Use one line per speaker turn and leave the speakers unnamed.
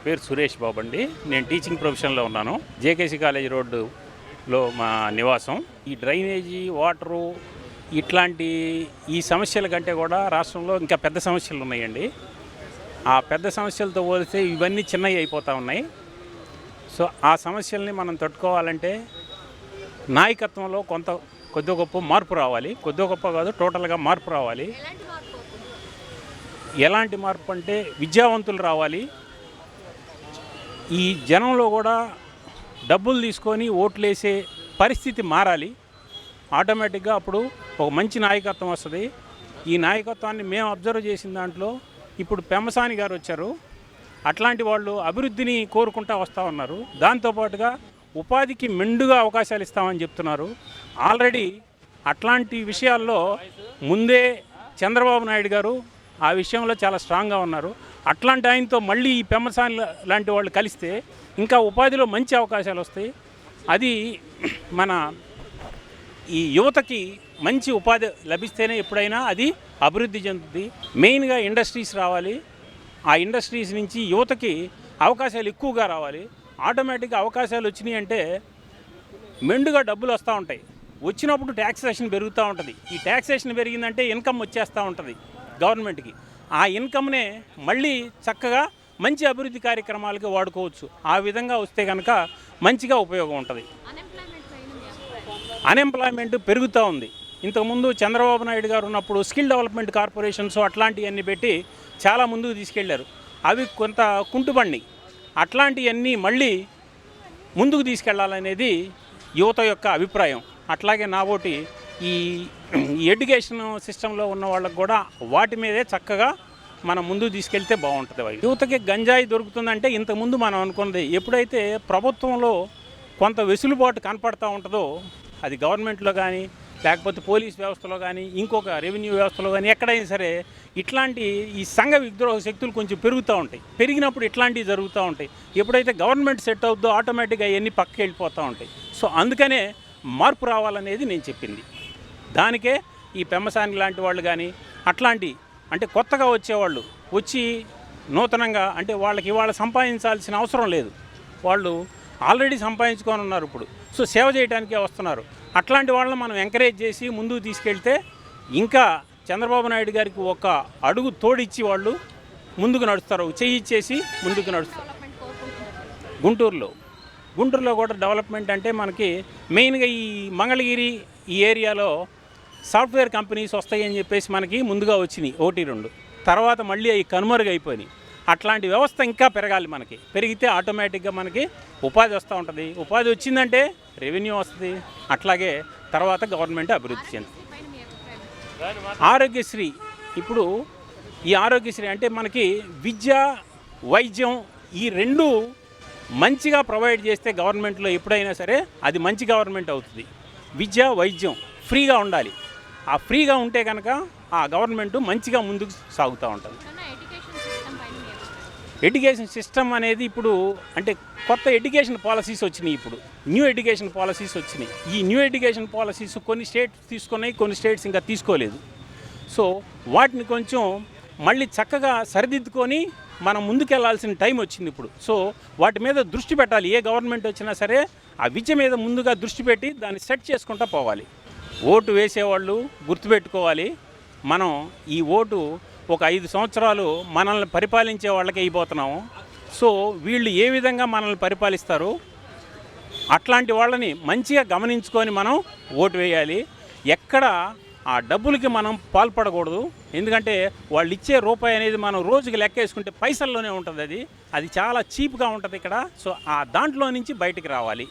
పేరు సురేష్ బాబు అండి. నేను టీచింగ్ ప్రొఫెషన్లో ఉన్నాను. జేకేసీ కాలేజ్ రోడ్డులో మా నివాసం. ఈ డ్రైనేజీ, వాటరు ఇట్లాంటి ఈ సమస్యల కంటే కూడా రాష్ట్రంలో ఇంకా పెద్ద సమస్యలు ఉన్నాయండి. ఆ పెద్ద సమస్యలతో పోలిస్తే ఇవన్నీ చిన్నవి అయిపోతూ ఉన్నాయి. సో ఆ సమస్యల్ని మనం తట్టుకోవాలంటే నాయకత్వంలో కొద్ది గొప్ప మార్పు రావాలి. కొద్ది గొప్ప కాదు, టోటల్గా మార్పు రావాలి. ఎలాంటి మార్పు అంటే విద్యావంతులు రావాలి. ఈ జనంలో కూడా డబ్బులు తీసుకొని ఓట్లేసే పరిస్థితి మారాలి. ఆటోమేటిక్గా అప్పుడు ఒక మంచి నాయకత్వం వస్తుంది. ఈ నాయకత్వాన్ని మేము అబ్జర్వ్ చేసిన దాంట్లో ఇప్పుడు పెమ్మసాని గారు వచ్చారు. అట్లాంటి వాళ్ళు అభివృద్ధిని కోరుకుంటూ వస్తూ ఉన్నారు. దాంతోపాటుగా ఉపాధికి మెండుగా అవకాశాలు ఇస్తామని చెప్తున్నారు. ఆల్రెడీ అట్లాంటి విషయాల్లో ముందే చంద్రబాబు నాయుడు గారు ఆ విషయంలో చాలా స్ట్రాంగ్గా ఉన్నారు. అట్లాంటి ఆయనతో మళ్ళీ ఈ పెమ్మసాని లాంటి వాళ్ళు కలిస్తే ఇంకా ఉపాధిలో మంచి అవకాశాలు వస్తాయి. అది మన ఈ యువతకి మంచి ఉపాధి లభిస్తేనే ఎప్పుడైనా అది అభివృద్ధి చెందుతుంది. మెయిన్గా ఇండస్ట్రీస్ రావాలి. ఆ ఇండస్ట్రీస్ నుంచి యువతకి అవకాశాలు ఎక్కువగా రావాలి. ఆటోమేటిక్గా అవకాశాలు వచ్చినాయి అంటే మెండుగా డబ్బులు వస్తూ ఉంటాయి. వచ్చినప్పుడు ట్యాక్సేషన్ పెరుగుతూ ఉంటుంది. ఈ ట్యాక్సేషన్ పెరిగిందంటే ఇన్కమ్ వచ్చేస్తూ ఉంటుంది గవర్నమెంట్కి. ఆ ఇన్కమ్నే మళ్ళీ చక్కగా మంచి అభివృద్ధి కార్యక్రమాలకి వాడుకోవచ్చు. ఆ విధంగా వస్తే కనుక మంచిగా ఉపయోగం ఉంటుంది. అన్ఎంప్లాయ్మెంట్ పెరుగుతూ ఉంది. ఇంతకుముందు చంద్రబాబు నాయుడు గారు ఉన్నప్పుడు స్కిల్ డెవలప్మెంట్ కార్పొరేషన్స్ అట్లాంటివన్నీ పెట్టి చాలా ముందుకు తీసుకెళ్లారు. అవి కొంత కుంటుపడినాయి. అట్లాంటివన్నీ మళ్ళీ ముందుకు తీసుకెళ్లాలనేది యువత యొక్క అభిప్రాయం. అట్లాగే నాబోటి ఈ ఎడ్యుకేషన్ సిస్టంలో ఉన్న వాళ్ళకు కూడా వాటి మీదే చక్కగా మనం ముందుకు తీసుకెళ్తే బాగుంటుంది. యువతకి గంజాయి దొరుకుతుందంటే ఇంతకుముందు మనం అనుకున్నది, ఎప్పుడైతే ప్రభుత్వంలో కొంత వెసులుబాటు కనపడుతూ ఉంటుందో, అది గవర్నమెంట్లో కానీ లేకపోతే పోలీస్ వ్యవస్థలో కానీ ఇంకొక రెవెన్యూ వ్యవస్థలో కానీ ఎక్కడైనా సరే ఇట్లాంటి ఈ సంఘ విద్రోహ శక్తులు కొంచెం పెరుగుతూ ఉంటాయి. పెరిగినప్పుడు ఇట్లాంటివి జరుగుతూ ఉంటాయి. ఎప్పుడైతే గవర్నమెంట్ సెట్ అవుతుందో ఆటోమేటిక్గా అవన్నీ పక్కకి వెళ్ళిపోతూ ఉంటాయి. సో అందుకనే మార్పు రావాలనేది నేను చెప్పింది. దానికే ఈ పెమ్మసాని లాంటి వాళ్ళు కానీ అట్లాంటి అంటే కొత్తగా వచ్చేవాళ్ళు వచ్చి నూతనంగా అంటే వాళ్ళకి ఇవాళ సంపాదించాల్సిన అవసరం లేదు. వాళ్ళు ఆల్రెడీ సంపాదించుకొని ఉన్నారు ఇప్పుడు. సో సేవ చేయడానికే వస్తున్నారు. అట్లాంటి వాళ్ళని మనం ఎంకరేజ్ చేసి ముందుకు తీసుకెళ్తే ఇంకా చంద్రబాబు నాయుడు గారికి ఒక అడుగు తోడిచ్చి వాళ్ళు ముందుకు నడుస్తారు. చెయ్యి ఇచ్చేసి ముందుకు నడుస్తారు. గుంటూరులో కూడా డెవలప్మెంట్ అంటే మనకి మెయిన్గా ఈ మంగళగిరి ఈ ఏరియాలో సాఫ్ట్వేర్ కంపెనీస్ వస్తాయని చెప్పేసి మనకి ముందుగా వచ్చినాయి 1-2. తర్వాత మళ్ళీ అవి కనుమరుగైపోయినాయి. అట్లాంటి వ్యవస్థ ఇంకా పెరగాలి. మనకి పెరిగితే ఆటోమేటిక్గా మనకి ఉపాధి వస్తూ ఉంటుంది. ఉపాధి వచ్చిందంటే రెవెన్యూ వస్తుంది. అట్లాగే తర్వాత గవర్నమెంట్ అభివృద్ధి చెందుతుంది. ఆరోగ్యశ్రీ, ఇప్పుడు ఈ ఆరోగ్యశ్రీ అంటే మనకి విద్య, వైద్యం ఈ రెండు మంచిగా ప్రొవైడ్ చేస్తే గవర్నమెంట్లో ఎప్పుడైనా సరే అది మంచి గవర్నమెంట్ అవుతుంది. విద్య, వైద్యం ఫ్రీగా ఉండాలి. ఆ ఫ్రీగా ఉంటే కనుక ఆ గవర్నమెంట్ మంచిగా ముందుకు సాగుతూ ఉంటుంది. ఎడ్యుకేషన్ సిస్టమ్ అనేది ఇప్పుడు అంటే కొత్త ఎడ్యుకేషన్ పాలసీస్ వచ్చినాయి. ఇప్పుడు న్యూ ఎడ్యుకేషన్ పాలసీస్ వచ్చినాయి. ఈ న్యూ ఎడ్యుకేషన్ పాలసీస్ కొన్ని స్టేట్స్ తీసుకున్నాయి, కొన్ని స్టేట్స్ ఇంకా తీసుకోలేదు. సో వాటిని కొంచెం మళ్ళీ చక్కగా సరిదిద్దుకొని మనం ముందుకెళ్లాల్సిన టైం వచ్చింది ఇప్పుడు. సో వాటి మీద దృష్టి పెట్టాలి. ఏ గవర్నమెంట్ వచ్చినా సరే ఆ విద్య మీద ముందుగా దృష్టి పెట్టి దాన్ని సెట్ చేసుకుంటూ పోవాలి. ఓటు వేసేవాళ్ళు గుర్తుపెట్టుకోవాలి, మనం ఈ ఓటు ఒక 5 సంవత్సరాలు మనల్ని పరిపాలించే వాళ్ళకి అయిపోతున్నాము. సో వీళ్ళు ఏ విధంగా మనల్ని పరిపాలిస్తారు అట్లాంటి వాళ్ళని మంచిగా గమనించుకొని మనం ఓటు వేయాలి. ఎక్కడ ఆ డబ్బులకి మనం పాల్పడకూడదు. ఎందుకంటే వాళ్ళు ఇచ్చే రూపాయి అనేది మనం రోజుకి లెక్క వేసుకుంటే పైసల్లోనే ఉంటుంది. అది చాలా చీప్గా ఉంటుంది ఇక్కడ. సో ఆ దాంట్లో నుంచి బయటికి రావాలి.